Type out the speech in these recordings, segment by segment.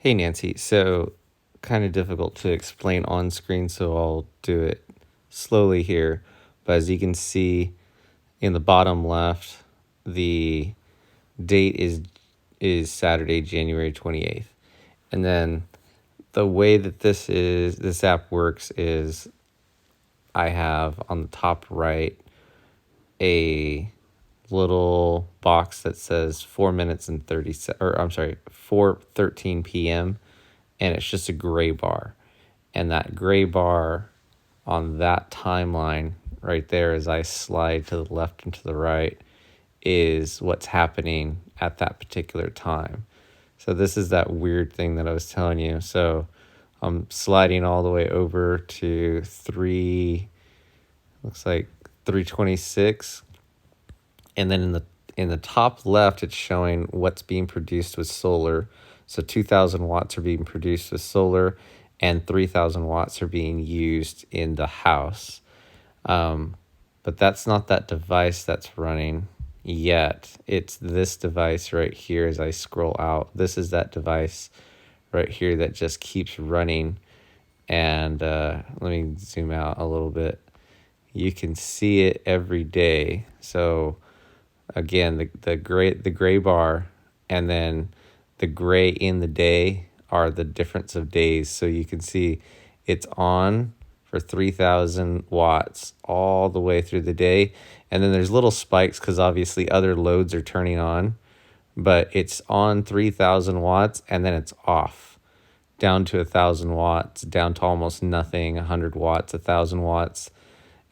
Hey Nancy, so kind of difficult to explain on screen, so I'll do it slowly here. But as you can see in the bottom left, the date is Saturday, January 28th. And then the way that this app works is I have on the top right a little box that says 4 minutes and 30 or I'm sorry, 4:13 p.m. and it's just a gray bar. And that gray bar on that timeline right there, as I slide to the left and to the right, is what's happening at that particular time. So this is that weird thing that I was telling you. So I'm sliding all the way over to looks like 326. And then in the top left, it's showing what's being produced with solar. So 2,000 watts are being produced with solar, and 3,000 watts are being used in the house. But that's not that device that's running yet. It's this device right here as I scroll out. This is that device right here that just keeps running. And let me zoom out a little bit. You can see it every day. So again, the gray bar and then the gray in the day are the difference of days. So you can see it's on for 3,000 watts all the way through the day. And then there's little spikes because obviously other loads are turning on, but it's on 3,000 watts and then it's off down to 1,000 watts, down to almost nothing, 100 watts, 1,000 watts.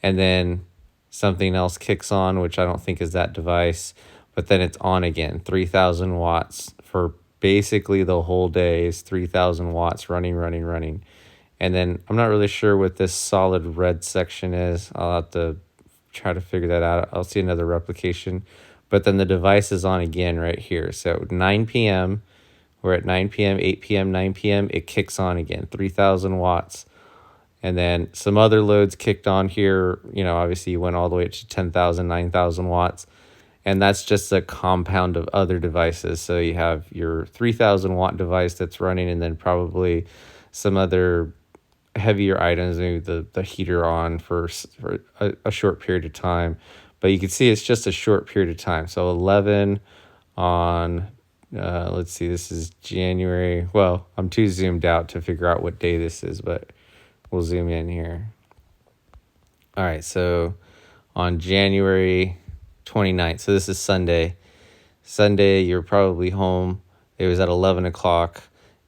And then something else kicks on, which I don't think is that device, but then it's on again, 3,000 watts for basically the whole day is 3,000 watts running. And then I'm not really sure what this solid red section is. I'll have to try to figure that out. I'll see another replication. But then the device is on again right here. So 9 p.m., we're at 9 p.m., 8 p.m., 9 p.m., it kicks on again, 3,000 watts. And then some other loads kicked on here. Obviously you went all the way to 10,000, 9,000 watts. And that's just a compound of other devices. So you have your 3,000 watt device that's running, and then probably some other heavier items, maybe the heater on for a short period of time. But you can see it's just a short period of time. So 11 on, let's see, this is January. Well, I'm too zoomed out to figure out what day this is, but we'll zoom in here. All right, so on January 29th, so this is Sunday. Sunday, you're probably home. It was at 11 o'clock,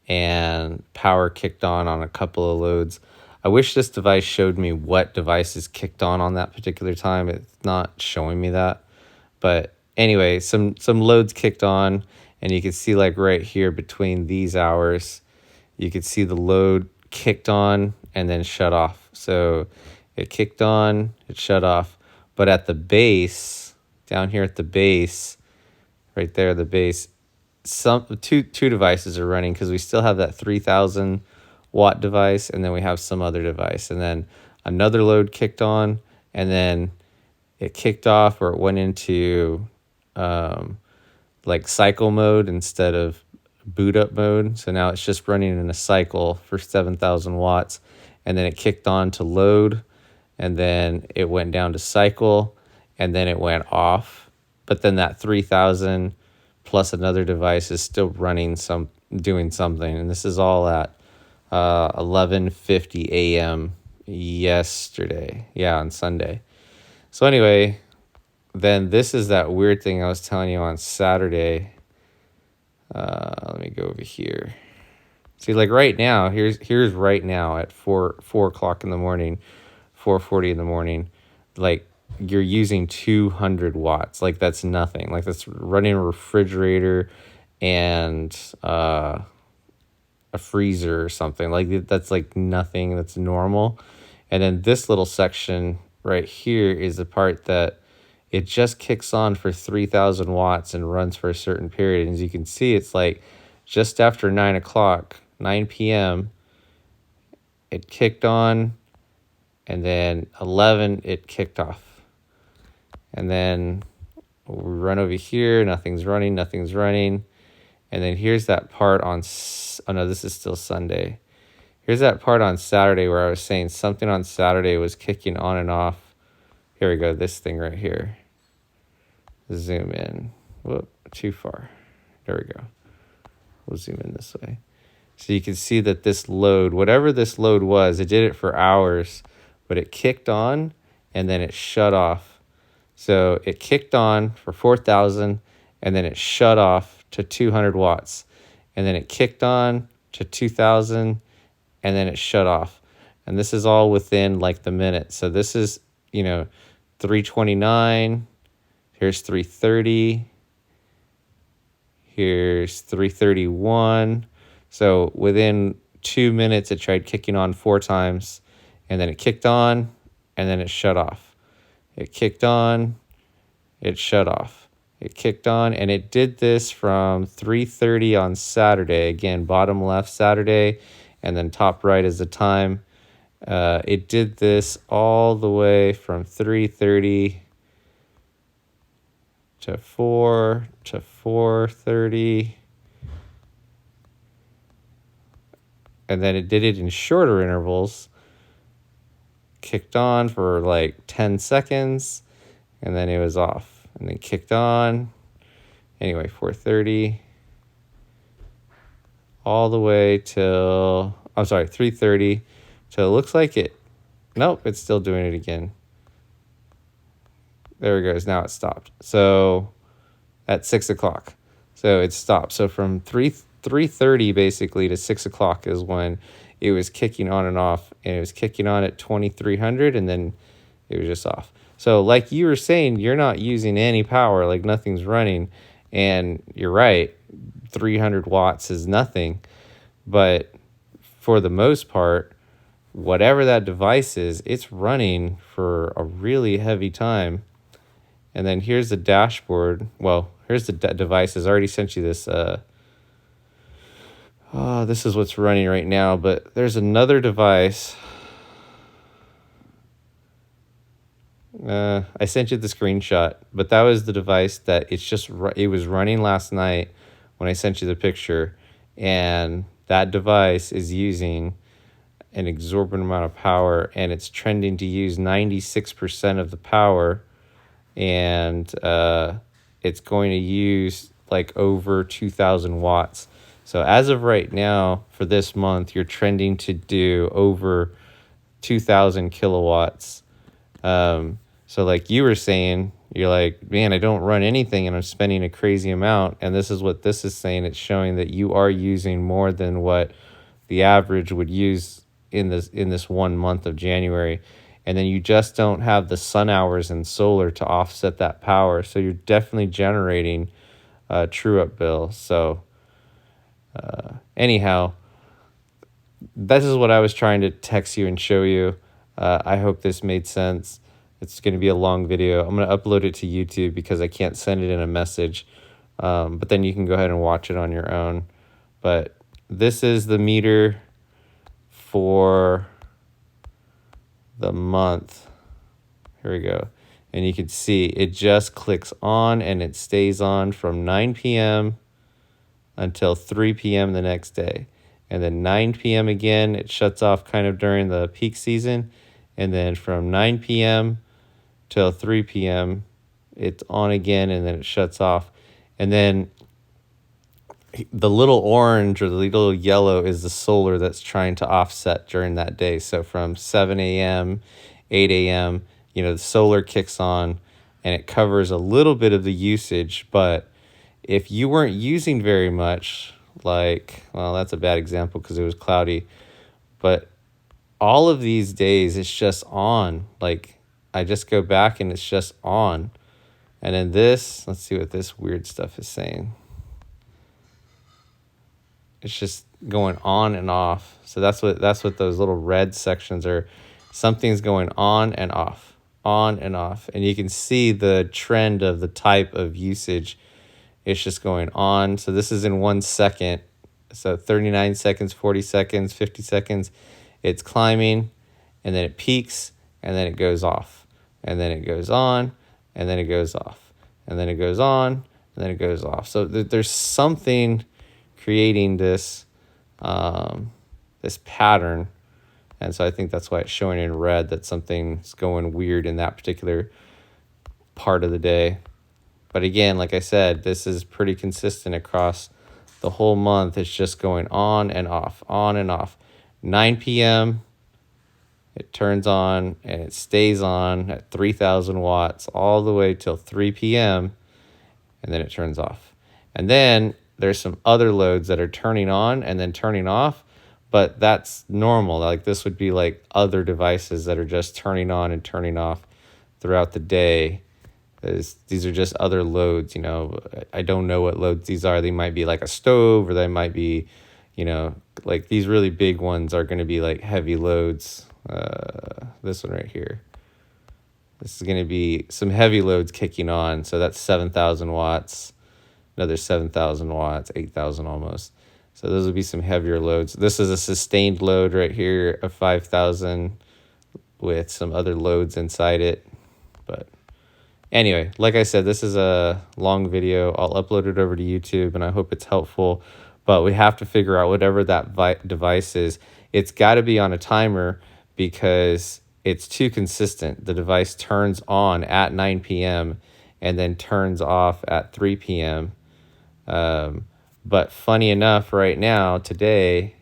and power kicked on a couple of loads. I wish this device showed me what devices kicked on that particular time. It's not showing me that. But anyway, some loads kicked on, and you can see like right here between these hours, you could see the load kicked on and then shut off. So it kicked on, it shut off. But at the base, down here at the base, right there, the base, two devices are running because we still have that 3,000 watt device, and then we have some other device. And then another load kicked on, and then it kicked off, or it went into like cycle mode instead of boot up mode. So now it's just running in a cycle for 7,000 watts. And then it kicked on to load, and then it went down to cycle, and then it went off. But then that 3,000 plus another device is still running, doing something. And this is all at 11:50 a.m. yesterday. Yeah, on Sunday. So anyway, then this is that weird thing I was telling you on Saturday. Let me go over here. See, like right now, here's right now at 4 o'clock in the morning, 4:40 in the morning, like you're using 200 watts. Like that's nothing. Like that's running a refrigerator and a freezer or something. Like that's like nothing. That's normal. And then this little section right here is the part that it just kicks on for 3,000 watts and runs for a certain period. And as you can see, it's like just after 9 o'clock, 9 p.m., it kicked on, and then 11, it kicked off. And then we run over here, nothing's running. And then here's that part on, oh no, this is still Sunday. Here's that part on Saturday where I was saying something on Saturday was kicking on and off. Here we go, this thing right here. Zoom in. Whoop, too far. There we go. We'll zoom in this way. So you can see that this load, whatever this load was, it did it for hours, but it kicked on and then it shut off. So it kicked on for 4,000 and then it shut off to 200 watts. And then it kicked on to 2,000 and then it shut off. And this is all within like the minute. So this is, 329. Here's 330. Here's 331. So within 2 minutes, it tried kicking on 4 times, and then it kicked on, and then it shut off. It kicked on, it shut off. It kicked on, and it did this from 3:30 on Saturday. Again, bottom left Saturday, and then top right is the time. It did this all the way from 3:30 to 4 to 4:30. And then it did it in shorter intervals. Kicked on for like 10 seconds, and then it was off. And then kicked on. Anyway, 4:30. All the way till, 3:30. Till it looks like it, nope, it's still doing it again. There it goes, now it stopped. So at 6 o'clock. So it stopped. So from 3:30 basically to 6 o'clock is when it was kicking on and off, and it was kicking on at 2300, and then it was just off. So like you were saying, you're not using any power, like nothing's running, and you're right, 300 watts is nothing, but for the most part, whatever that device is, it's running for a really heavy time. And then here's the dashboard. Well, here's the devices. I already sent you this. This is what's running right now, but there's another device. I sent you the screenshot, but that was the device that it was running last night when I sent you the picture, and that device is using an exorbitant amount of power, and it's trending to use 96% of the power, and it's going to use like over 2,000 watts. So as of right now, for this month, you're trending to do over 2,000 kilowatts. So like you were saying, you're like, man, I don't run anything and I'm spending a crazy amount. And this is what this is saying. It's showing that you are using more than what the average would use in this 1 month of January. And then you just don't have the sun hours and solar to offset that power. So you're definitely generating a true up bill. So anyhow, this is what I was trying to text you and show you. I hope this made sense. It's going to be a long video. I'm going to upload it to YouTube because I can't send it in a message. But then you can go ahead and watch it on your own. But this is the meter for the month. Here we go. And you can see it just clicks on and it stays on from 9 p.m. until 3 p.m. the next day. And then 9 p.m. again, it shuts off kind of during the peak season. And then from 9 p.m. till 3 p.m., it's on again, and then it shuts off. And then the little orange or the little yellow is the solar that's trying to offset during that day. So from 7 a.m., 8 a.m., the solar kicks on, and it covers a little bit of the usage. But if you weren't using very much, that's a bad example because it was cloudy, but all of these days it's just on. Like I just go back and it's just on. And then let's see what this weird stuff is saying. It's just going on and off. So that's what those little red sections are. Something's going on and off, on and off. And you can see the trend of the type of usage. It's just going on. So this is in 1 second. So 39 seconds, 40 seconds, 50 seconds. It's climbing, and then it peaks, and then it goes off. And then it goes on, and then it goes off. And then it goes on, and then it goes off. So there's something creating this this pattern. And so I think that's why it's showing in red that something's going weird in that particular part of the day. But again, like I said, this is pretty consistent across the whole month. It's just going on and off, on and off. 9 p.m., it turns on and it stays on at 3,000 watts all the way till 3 p.m., and then it turns off. And then there's some other loads that are turning on and then turning off, but that's normal. Like this would be like other devices that are just turning on and turning off throughout the day. These are just other loads, you know. I don't know what loads these are. They might be like a stove, or they might be, you know, like these really big ones are going to be like heavy loads. This one right here. This is going to be some heavy loads kicking on. So that's 7,000 watts. Another 7,000 watts, 8,000 almost. So those will be some heavier loads. This is a sustained load right here of 5,000 with some other loads inside it. But anyway, like I said, this is a long video. I'll upload it over to YouTube, and I hope it's helpful. But we have to figure out whatever that device is. It's got to be on a timer because it's too consistent. The device turns on at 9 p.m. and then turns off at 3 p.m. But funny enough, right now, today,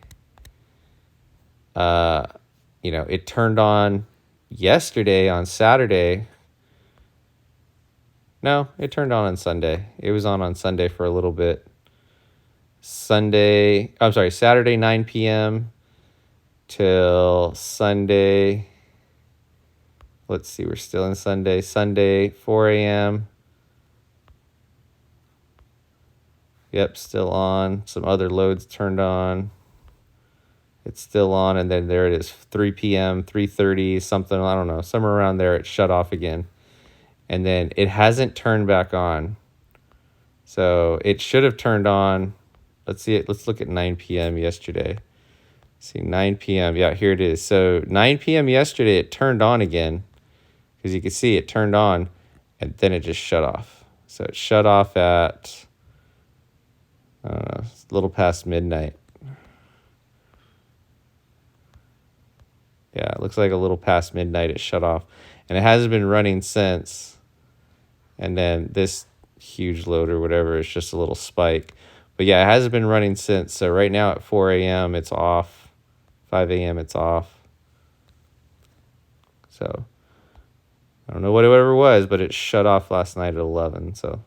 you know, it turned on yesterday on Saturday. No, it turned on Sunday. It was on Sunday for a little bit. Saturday 9 p.m. till Sunday. Let's see, we're still in Sunday. Sunday, 4 a.m. Yep, still on. Some other loads turned on. It's still on, and then there it is, 3 p.m., 3:30, something, I don't know, somewhere around there, it shut off again. And then it hasn't turned back on. So it should have turned on. Let's see it. Let's look at 9 p.m. yesterday. See, 9 p.m. Yeah, here it is. So 9 p.m. yesterday, it turned on again. Because you can see it turned on, and then it just shut off. So it shut off at, I don't know, a little past midnight. Yeah, it looks like a little past midnight it shut off. And it hasn't been running since. And then this huge load or whatever is just a little spike. But yeah, it hasn't been running since. So right now at 4 a.m. it's off. 5 a.m. it's off. So I don't know whatever it was, but it shut off last night at 11. So